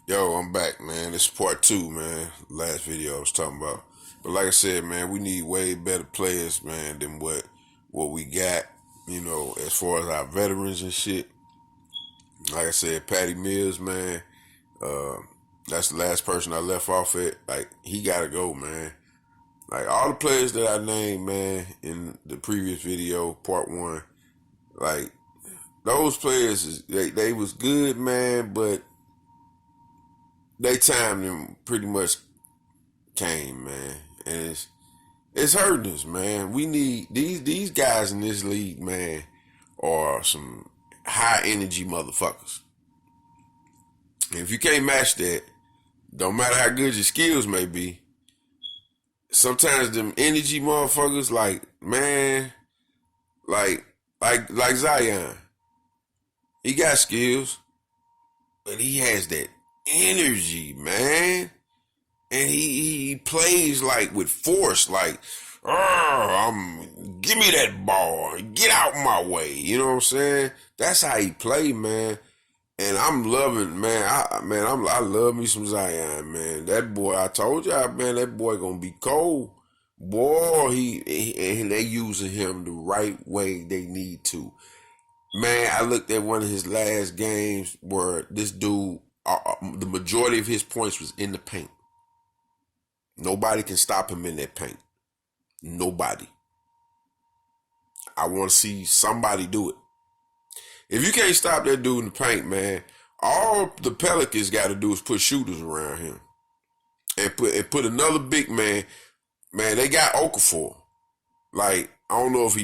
Yo, I'm back, man. This is part two, man. Last video I was talking about. But like I said, man, we need way better players, man, than what we got, as far as our veterans and shit. Like I said, Patty Mills, man, uh, that's the last person I left off at. Like, he gotta go, man. Like all the players that I named, man, in the previous video, part one, like those players they was good, man, but they time them pretty much came, man, and it's hurting us, man. We need these guys in this league, man, are some high energy motherfuckers. And if you can't match that, don't matter how good your skills may be. Sometimes them energy motherfuckers, like man, like like Zion, he got skills, but he has that energy, man. And he plays like with force, like, give me that ball, get out my way. You know what I'm saying? That's how he play, man. And I'm loving, man. I love me some Zion, man. That boy, I told y'all, man, that boy gonna be cold. Boy, and they using him the right way they need to. Man, I looked at one of his last games where this dude, the majority of his points was in the paint. Nobody can stop him in that paint. Nobody. I want to see somebody do it. If you can't stop that dude in the paint, man, all the Pelicans got to do is put shooters around him and put another big man. Man, they got Okafor. Like, I don't know if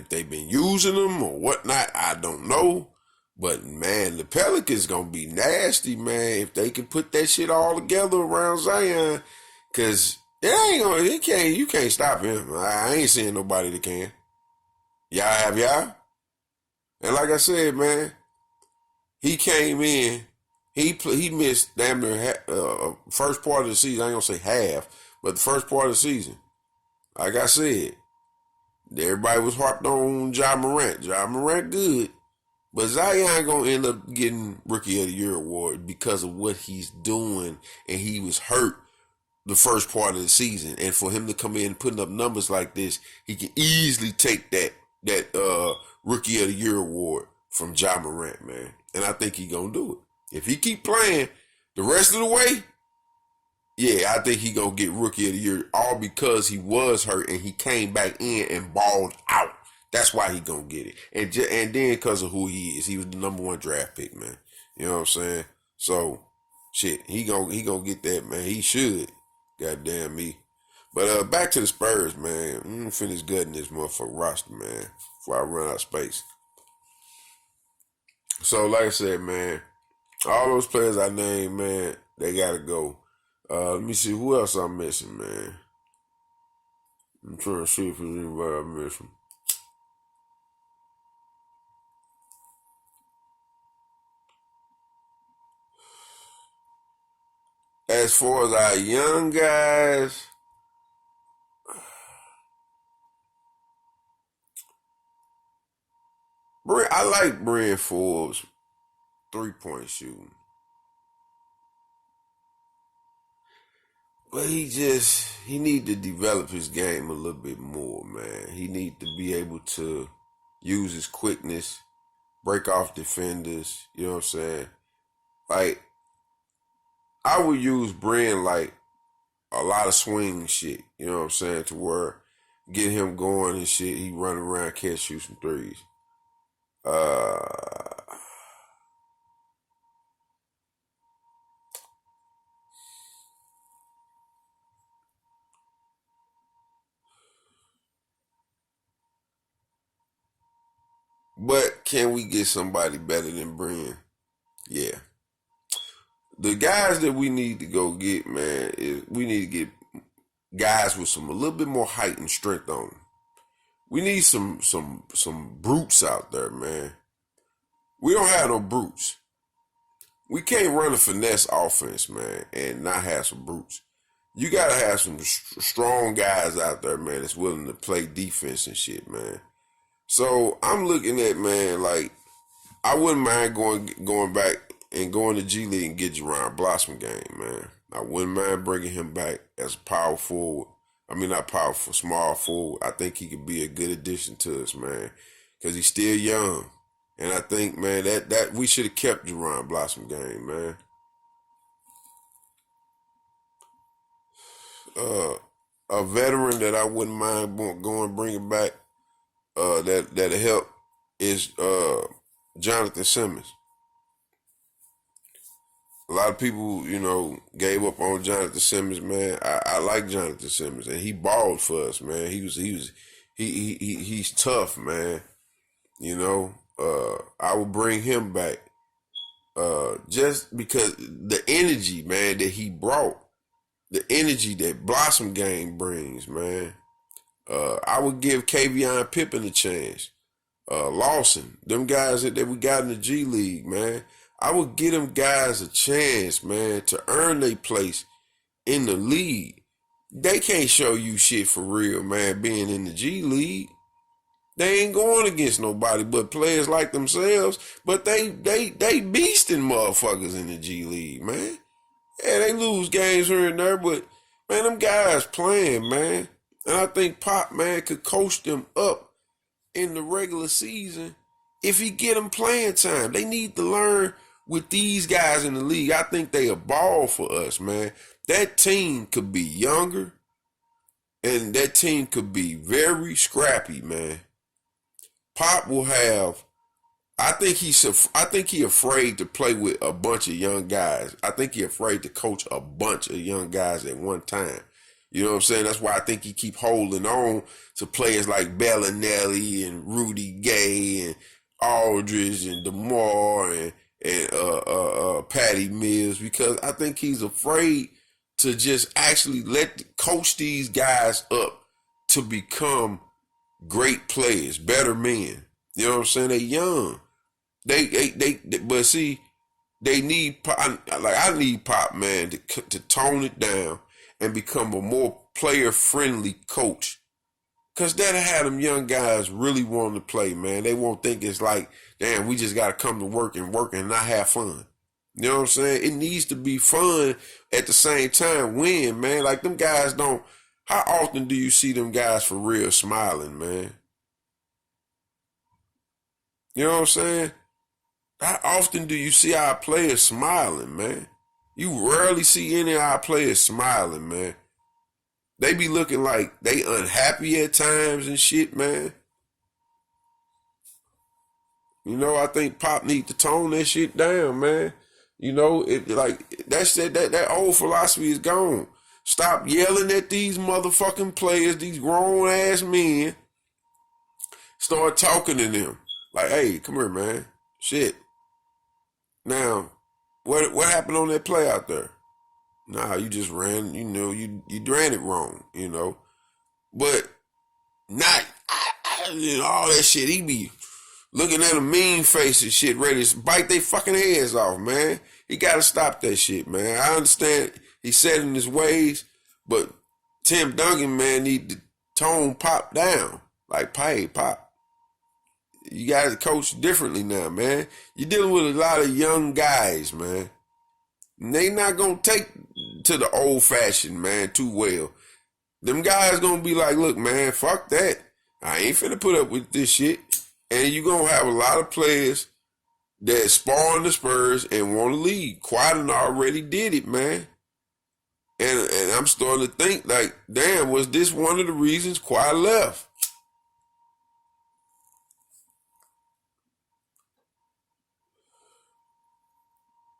they've been using him or whatnot. I don't know. But man, the Pelicans gonna be nasty, man, if they can put that shit all together around Zion. Cause you can't stop him. I ain't seeing nobody that can. Y'all? And like I said, man, he came in, he missed damn near first part of the season. I ain't gonna say half, but the first part of the season. Like I said, everybody was harped on Ja Morant. Ja Morant good. But Zion gonna end up getting Rookie of the Year award because of what he's doing, and he was hurt the first part of the season, and for him to come in putting up numbers like this, he can easily take that Rookie of the Year award from Ja Morant, man. And I think he gonna do it if he keep playing the rest of the way. Yeah, I think he gonna get Rookie of the Year, all because he was hurt and he came back in and balled out. That's why he gonna get it, and then because of who he is, he was the number one draft pick, man. You know what I'm saying? So, shit, he gonna get that, man. He should. Goddamn me. But back to the Spurs, man. I'm gonna finish gutting this motherfucker roster, man, before I run out of space. So, like I said, man, all those players I named, man, they gotta go. Let me see who else I'm missing, man. I'm trying to see if there's anybody I'm missing. As far as our young guys, I like Bryn Forbes' 3-point shooting. But he need to develop his game a little bit more, man. He need to be able to use his quickness, break off defenders, you know what I'm saying? Like, I would use Bryn like a lot of swing shit, you know what I'm saying, to where get him going and shit, he run around, catch, shoot some threes. Uh, but can we get somebody better than Bryn? Yeah. The guys that we need to go get, man, is we need to get guys with a little bit more height and strength on them. We need some brutes out there, man. We don't have no brutes. We can't run a finesse offense, man, and not have some brutes. You gotta have some strong guys out there, man, that's willing to play defense and shit, man. So I'm looking at, man, like I wouldn't mind going back and go in the G League and get Jerron Blossom game, man. I wouldn't mind bringing him back as a power forward. I mean, not powerful, small forward. I think he could be a good addition to us, man, because he's still young. And I think, man, that we should have kept Jerron Blossom game, man. A veteran that I wouldn't mind going bringing back that'll help is Jonathan Simmons. A lot of people, gave up on Jonathan Simmons, man. I like Jonathan Simmons, and he balled for us, man. He's tough, man. I would bring him back just because the energy, man, that he brought, the energy that Blossom game brings, man. I would give Kavion Pippen a chance. Lawson, them guys that we got in the G League, man. I would give them guys a chance, man, to earn their place in the league. They can't show you shit for real, man, being in the G League. They ain't going against nobody but players like themselves, but they beasting motherfuckers in the G League, man. Yeah, they lose games here and there, but, man, them guys playing, man. And I think Pop, man, could coach them up in the regular season if he get them playing time. They need to learn with these guys in the league. I think they a ball for us, man. That team could be younger, and that team could be very scrappy, man. Pop will have. I think he afraid to play with a bunch of young guys. I think he afraid to coach a bunch of young guys at one time. You know what I'm saying? That's why I think he keep holding on to players like Bellinelli and Rudy Gay and Aldridge and DeMar and Patty Mills, because I think he's afraid to just actually coach these guys up to become great players, better men. You know what I'm saying? They young. But see, they need Pop. I need Pop, man, to tone it down and become a more player-friendly coach. Because that'll have them young guys really wanting to play, man. They won't think it's like, damn, we just got to come to work and not have fun. You know what I'm saying? It needs to be fun at the same time. Win, man. Like, them guys don't. How often do you see them guys for real smiling, man? You know what I'm saying? How often do you see our players smiling, man? You rarely see any of our players smiling, man. They be looking like they unhappy at times and shit, man. I think Pop need to tone that shit down, man. That old philosophy is gone. Stop yelling at these motherfucking players, these grown ass men. Start talking to them. Like, hey, come here, man. Shit. Now, what happened on that play out there? Nah, you just ran, you ran it wrong, But not, all that shit. He be looking at a mean face and shit, ready to bite their fucking heads off, man. He got to stop that shit, man. I understand he's set in his ways, but Tim Duncan, man, need to tone Pop down. Like, hey, Pop, you got to coach differently now, man. You're dealing with a lot of young guys, man. And they not going to take to the old-fashioned, man, too well. Them guys going to be like, look, man, fuck that. I ain't finna put up with this shit. And you going to have a lot of players that spawn the Spurs and want to leave. Quaden already did it, man. And I'm starting to think, like, damn, was this one of the reasons Quad left?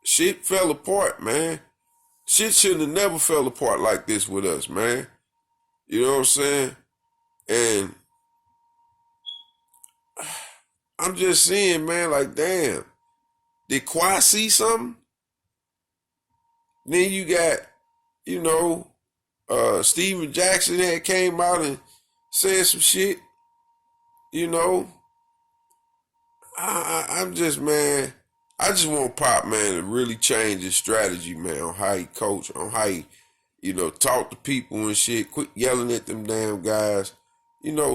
Shit fell apart, man. Shit shouldn't have never fell apart like this with us, man. You know what I'm saying? And I'm just saying, man, like, damn. Did Kawhi see something? Then you got, Steven Jackson that came out and said some shit. I'm just, man, I just want Pop, man, to really change his strategy, man, on how he coach, on how he, talk to people and shit. Quit yelling at them damn guys.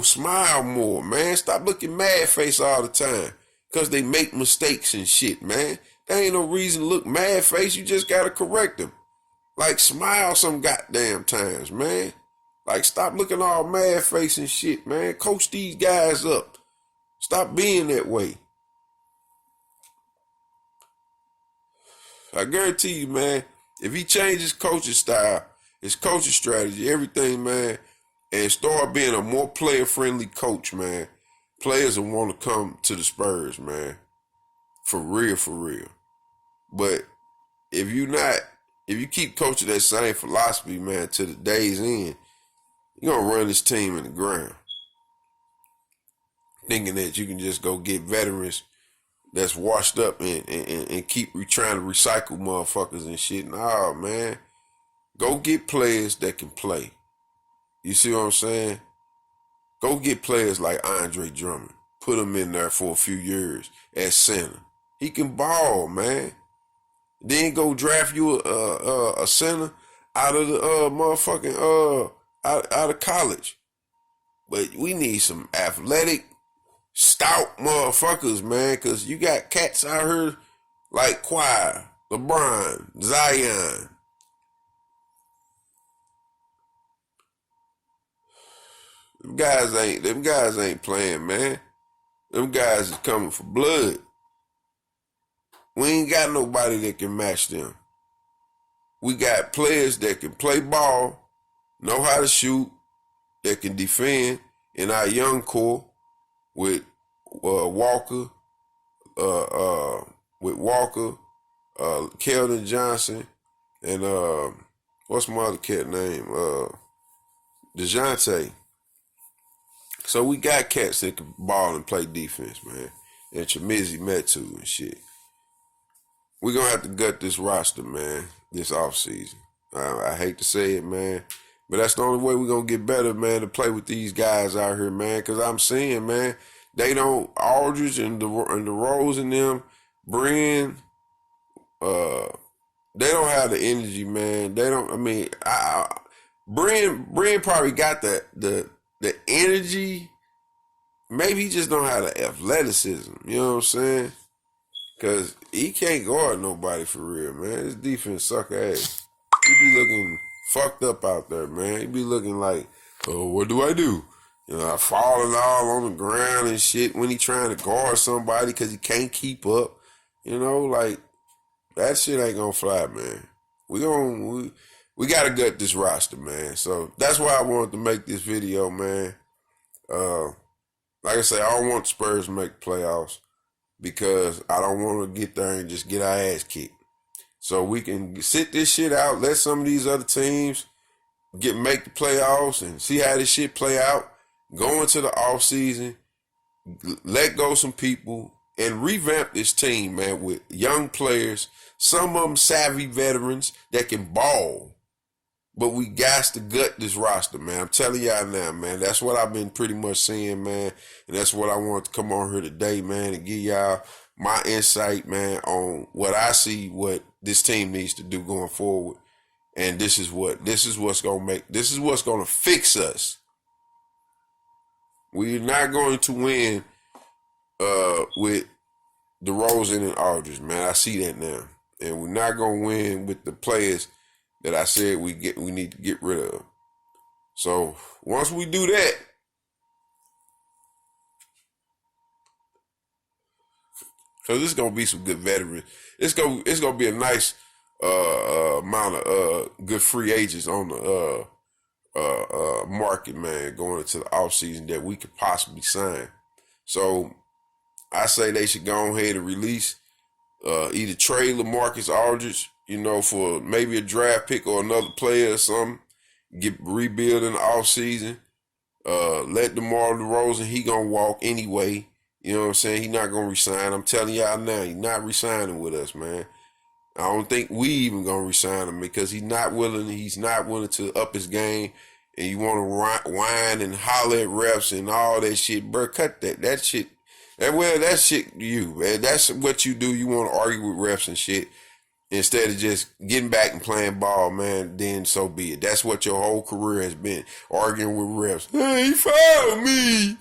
Smile more, man. Stop looking mad face all the time. Because they make mistakes and shit, man. There ain't no reason to look mad face. You just gotta correct them. Like, smile some goddamn times, man. Like, stop looking all mad face and shit, man. Coach these guys up. Stop being that way. I guarantee you, man, if he changes coaching style, his coaching strategy, everything, man, and start being a more player-friendly coach, man, players will want to come to the Spurs, man. For real, for real. But if you keep coaching that same philosophy, man, to the day's end, you're going to run this team in the ground. Thinking that you can just go get veterans that's washed up and keep trying to recycle motherfuckers and shit. Nah, man. Go get players that can play. You see what I'm saying? Go get players like Andre Drummond. Put him in there for a few years at center. He can ball, man. Then go draft you a center out of the motherfucking out of college. But we need some athletic, stout motherfuckers, man, because you got cats out here like Kawhi, LeBron, Zion. Them guys ain't playing, man. Them guys is coming for blood. We ain't got nobody that can match them. We got players that can play ball, know how to shoot, that can defend in our young core with Walker, Keldon Johnson, and what's my other cat name? DeJounte. So we got cats that can ball and play defense, man. And Chimizi Metu and shit. We're going to have to gut this roster, man, this offseason. I hate to say it, man. But that's the only way we're going to get better, man, to play with these guys out here, man. Because I'm seeing, man, they don't, Aldridge and the Rose and them, Bryn, they don't have the energy, man. They don't, I mean, Bryn probably got the energy. Maybe he just don't have the athleticism. You know what I'm saying? Because he can't guard nobody for real, man. His defense suck ass. He be looking fucked up out there, man. He be looking like, oh, what do I do? You know, falling all on the ground and shit when he trying to guard somebody because he can't keep up. You know, like, that shit ain't gonna fly, man. We gotta gut this roster, man. So that's why I wanted to make this video, man. Like I say, I don't want the Spurs to make the playoffs because I don't want to get there and just get our ass kicked. So we can sit this shit out, let some of these other teams make the playoffs and see how this shit play out. Go into the offseason, let go some people, and revamp this team, man, with young players, some of them savvy veterans that can ball. But we got to gut this roster, man. I'm telling y'all now, man. That's what I've been pretty much seeing, man. And that's what I want to come on here today, man, and give y'all my insight, man, on what I see, what this team needs to do going forward. And this is what's gonna fix us. We're not going to win with DeRozan and Aldridge, man. I see that now. And we're not gonna win with the players that I said we need to get rid of. So once we do that, because it's gonna be some good veterans. It's gonna be a nice amount of good free agents on the market, man, going into the offseason that we could possibly sign. So I say they should go ahead and release either trade LaMarcus Aldridge, you know, for maybe a draft pick or another player or something, rebuild in the offseason. Let DeMar DeRozan, he gonna walk anyway. You know what I'm saying? He not gonna resign. I'm telling y'all now, he not resigning with us, man. I don't think we even gonna resign him because he's not willing to up his game. And you want to whine and holler at refs and all that shit, bro. Cut that. That shit. That shit you, man. That's what you do. You want to argue with refs and shit. Instead of just getting back and playing ball, man, then so be it. That's what your whole career has been, arguing with refs. Hey, he fouled me.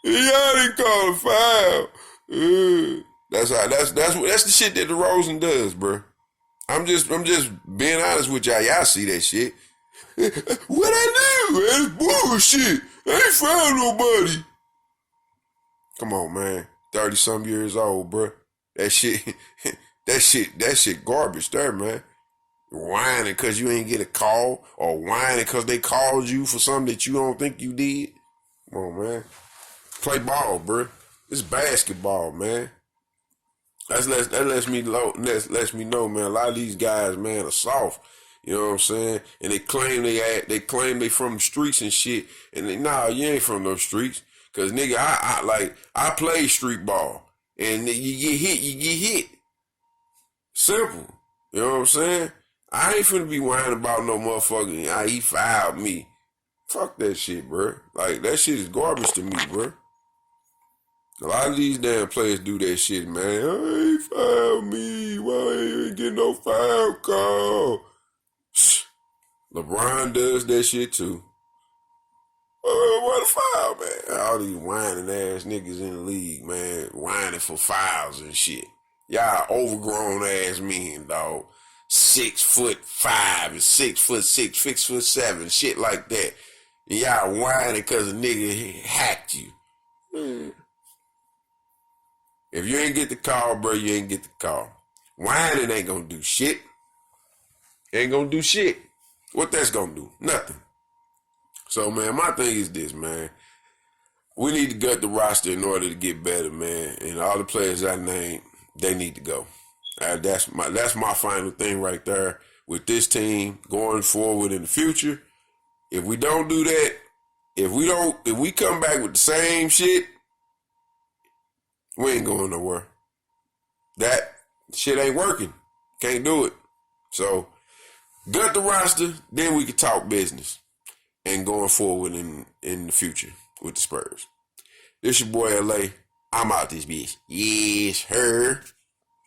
Y'all didn't call a foul. That's the shit that DeRozan does, bro. I'm just being honest with y'all. Y'all see that shit. What I do, man? It's bullshit. I ain't found nobody. Come on, man. 30-some years old, bro. That shit, that shit garbage there, man. Whining because you ain't get a call or whining because they called you for something that you don't think you did. Come on, man. Play ball, bro. It's basketball, man. That lets me know, man. A lot of these guys, man, are soft. You know what I'm saying? And they claim they from the streets and shit. And nah, you ain't from those streets. Cause nigga, I play street ball, and you get hit. Simple. You know what I'm saying? I ain't finna be whining about no motherfucker. He fouled me. Fuck that shit, bro. Like that shit is garbage to me, bro. A lot of these damn players do that shit, man. He fouled me. Why you ain't getting no foul call? LeBron does that shit too. What a foul, man. All these whining ass niggas in the league, man. Whining for fouls and shit. Y'all overgrown ass men, dog. 6'5" and 6'6", 6'7", shit like that. And y'all whining because a nigga hacked you. Man. If you ain't get the call, bro, you ain't get the call. Whining ain't gonna do shit. Ain't gonna do shit. What that's gonna do? Nothing. So, man, my thing is this, man. We need to gut the roster in order to get better, man. And all the players I named, they need to go. That's my final thing right there with this team going forward in the future. If we don't do that, if we come back with the same shit, we ain't going nowhere. That shit ain't working. Can't do it. So, gut the roster, then we can talk business and going forward in the future with the Spurs. This your boy LA. I'm out this bitch. Yes, her.